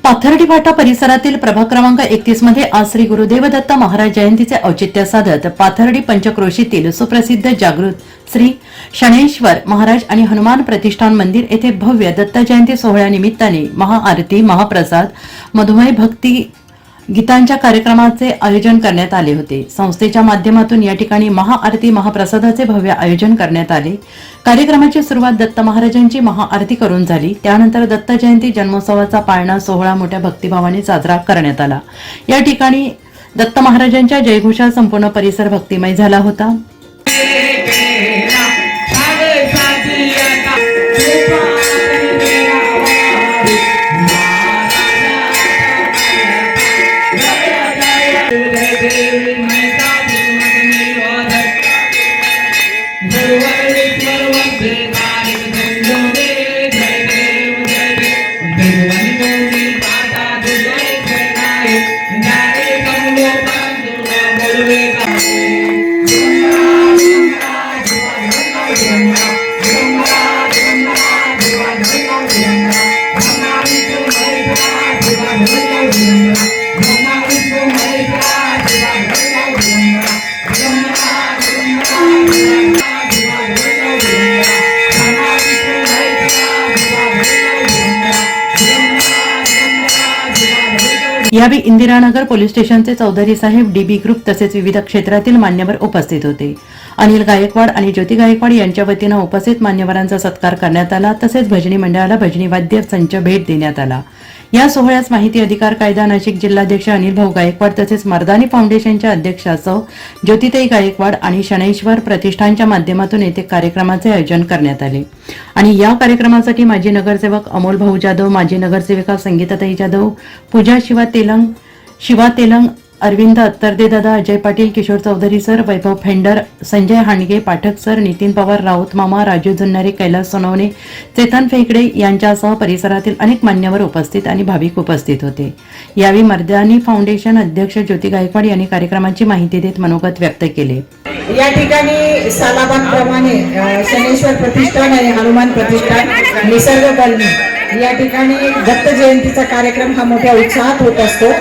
पाथर्डी फाटा परिसरातील प्रभाग क्रमांक 31 मध्ये आज श्री गुरुदेव दत्त महाराज जयंतीचे औचित्य साधत पाथर्डी पंचक्रोशीतील सुप्रसिद्ध जागृत श्री शनैश्वर महाराज आणि हनुमान प्रतिष्ठान मंदिर येथे भव्य दत्त जयंती सोहळ्यानिमित्ताने महाआरती, महाप्रसाद, मधुमेह भक्ती गीतांच्या कार्यक्रमाचे आयोजन करण्यात आले होते। संस्थेच्या माध्यमातून या ठिकाणी महाआरती, महाप्रसादाचे भव्य आयोजन करण्यात आले। कार्यक्रमाची सुरुवात दत्त महाराजांची महाआरती करून झाली। त्यानंतर दत्त जयंती जन्मोत्सवाचा पाळणा सोहळा मोठ्या भक्तिभावाने साजरा करण्यात आला। या ठिकाणी दत्त महाराजांच्या जयघोषात संपूर्ण परिसर भक्तिमय झाला होता। यावेळी इंदिरानगर पोलीस स्टेशनचे चौधरी साहेब, डीबी ग्रुप तसेच विविध क्षेत्रातील मान्यवर उपस्थित होते। अनिल गायकवाड आणि ज्योती गायकवाड यांच्या वतीने उपस्थित मान्यवरांचा सत्कार करण्यात आला। तसेच भजनी मंडळाला भजनी वाद्य संच भेट देण्यात आला। या सोहळ्यास माहिती अधिकार कायदा नाशिक जिल्हाध्यक्ष अनिल भाऊ गायकवाड तसेच मर्दानी फाउंडेशनच्या अध्यक्षा सौ ज्योतिताई गायकवाड आणि शनैश्वर प्रतिष्ठानच्या माध्यमातून येथे कार्यक्रमाचे आयोजन करण्यात आले। आणि या कार्यक्रमासाठी माजी नगरसेवक अमोल भाऊ जाधव, माजी नगरसेविका संगीताताई जाधव, पूजा शिवा तेलंग, अरविंद अत्तरदे दादा, अजय पाटील, किशोर चौधरी सर, वैभव फेंडर, संजय हांडगे, पाठक सर, नितीन पवार, राऊत मामा, राजू जुन्नारे, कैलास सोनवणे, चेतन फेकडे यांच्यासह परिसरातील अनेक मान्यवर उपस्थित आणि भाविक उपस्थित होते। यावेळी मर्दानी फाउंडेशन अध्यक्ष ज्योती गायकवाड यांनी कार्यक्रमाची माहिती देत मनोगत व्यक्त केले। या ठिकाणी सालाबादप्रमाणे शनैश्वर प्रतिष्ठान आणि हनुमान प्रतिष्ठान निसर्ग कॉलनी या ठिकाणी दत्त जयंतीचा कार्यक्रम हा मोठ्या उत्साहात होत असतो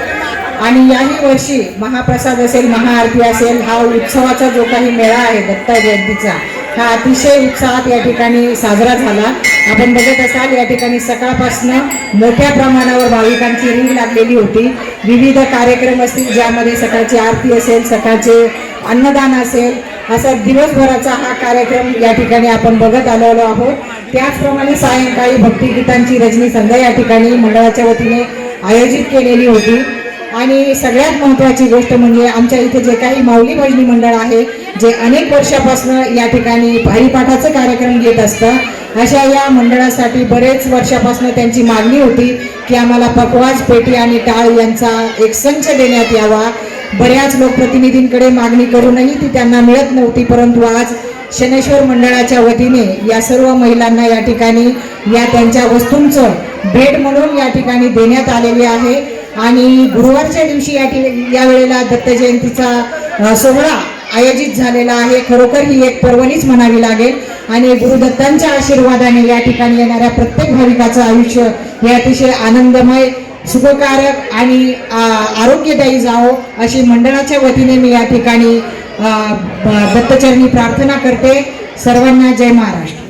आणि याही वर्षी महाप्रसाद असेल, महाआरती असेल, हा उत्सवाचा जो काही मेळा आहे दत्त जयंतीचा हा अतिशय उत्साहात या ठिकाणी साजरा झाला। आपण बघत असाल या ठिकाणी सकाळपासून मोठ्या प्रमाणावर भाविकांची रीढ लागलेली होती। विविध कार्यक्रम असतील ज्यामध्ये सकाळची आरती असेल, सकाळचे अन्नदान असेल, असा दिवसभराचा हा कार्यक्रम या ठिकाणी आपण बघत आलेलो आहोत। त्याचप्रमाणे सायंकाळी भक्तिगीतांची रजनी संध्या या ठिकाणी मंडळाच्या वतीने आयोजित केलेली होती। आणि सगळ्यात महत्त्वाची गोष्ट म्हणजे आमच्या इथे जे काही माऊली भजनी मंडळ आहे जे अनेक वर्षापासून या ठिकाणी हरिपाठाचे कार्यक्रम घेत असतं, अशा या मंडळासाठी बरेच वर्षापासून त्यांची मागणी होती की आम्हाला पकवाज, पेटी आणि टाळ यांचा एक संच देण्यात यावा। बऱ्याच लोकप्रतिनिधींकडे मागणी करूनही ती त्यांना मिळत नव्हती, परंतु आज शनैश्वर मंडळाच्या वतीने या सर्व महिलांना या ठिकाणी या त्यांच्या वस्तूंचं भेट म्हणून या ठिकाणी देण्यात आलेले आहे। आणि गुरुवारच्या दिवशी या वेळेला दत्त जयंतीचा सोहळा आयोजित झालेला आहे। खरोखर ही एक पर्वणीच म्हणावी लागेल आणि गुरुदत्तांच्या आशीर्वादाने या ठिकाणी येणाऱ्या प्रत्येक भाविकाचं आयुष्य हे अतिशय आनंदमय, सुखकारक आणि आरोग्यदायी जावो अशी मंडळाच्या वतीने मी या ठिकाणी दत्तचरणी प्रार्थना करते। सर्वांना जय महाराष्ट्र।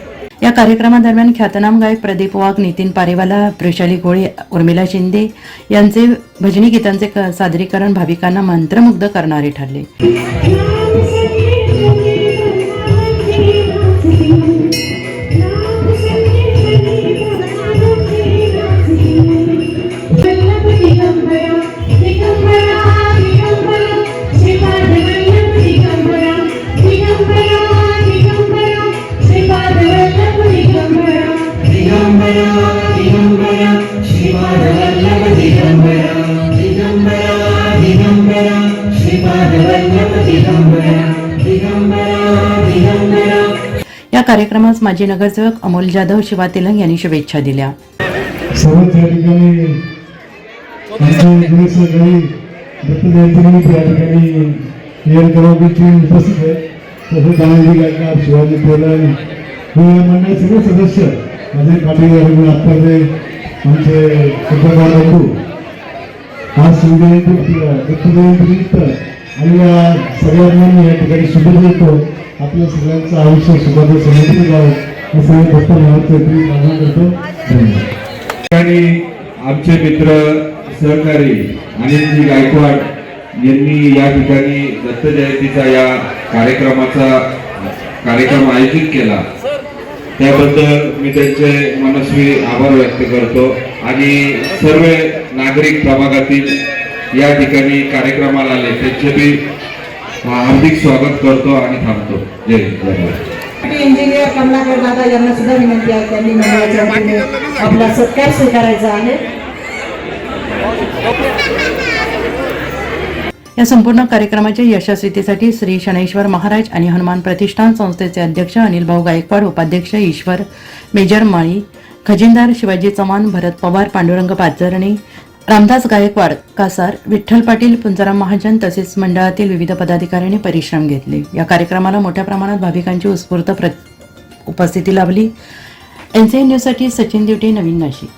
या कार्यक्रमादरम्यान ख्यातनाम गायक प्रदीप वाघ, नितीन पारेवाला, वृषाली घोळे, उर्मिला शिंदे यांचे भजनी गीतांचे सादरीकरण भाविकांना मंत्रमुग्ध करणारे ठरले। या कार्यक्रमास माजी नगरसेवक अमोल जाधव, शिवा तेलंग यांनी शुभेच्छा दिल्या। शिवाजी तेलंग सदस्य माझे पाटील आमचे सुप्रभात बंधू आज दत्तजयंतीनिमित्त आणि या सगळ्यांना या ठिकाणी शुभेच्छा देतो. आपल्या सगळ्यांचं आयुष्य सुखाचं समृद्ध जावं असं दत्त महाराजांची प्रार्थना करतो. धन्यवाद. आणि आमचे मित्र सहकारी अनिलजी गायकवाड यांनी या ठिकाणी दत्त जयंतीचा या कार्यक्रम आयोजित केला, त्याबद्दल मी त्यांचे मनस्वी आभार व्यक्त करतो आणि सर्व नागरिक प्रभागातील या ठिकाणी कार्यक्रमाला आले त्यांचे मी हार्दिक स्वागत करतो आणि थांबतो. जय धन्यवाद. इंजिनियर कमलाकर दादा यांना सुद्धा विनंती आहे, त्यांनी मंडळाच्या वतीने आपला सत्कार स्वीकारायचा आहे. या संपूर्ण कार्यक्रमाच्या यशस्वीतेसाठी श्री शनैश्वर महाराज आणि हनुमान प्रतिष्ठान संस्थेचे अध्यक्ष अनिल भाऊ गायकवाड, उपाध्यक्ष ईश्वर मेजर माळी, खजिनदार शिवाजी चव्हाण, भरत पवार, पांडुरंग पाचरणे, रामदास गायकवाड कासार, विठ्ठल पाटील, पुंजाराम महाजन तसेच मंडळातील विविध पदाधिकाऱ्यांनी परिश्रम घेतले. या कार्यक्रमाला मोठ्या प्रमाणात भाविकांची उत्स्फूर्त उपस्थिती लाभली. NCN न्यूजसाठी सचिन दिवटे, नवीन नाशिक.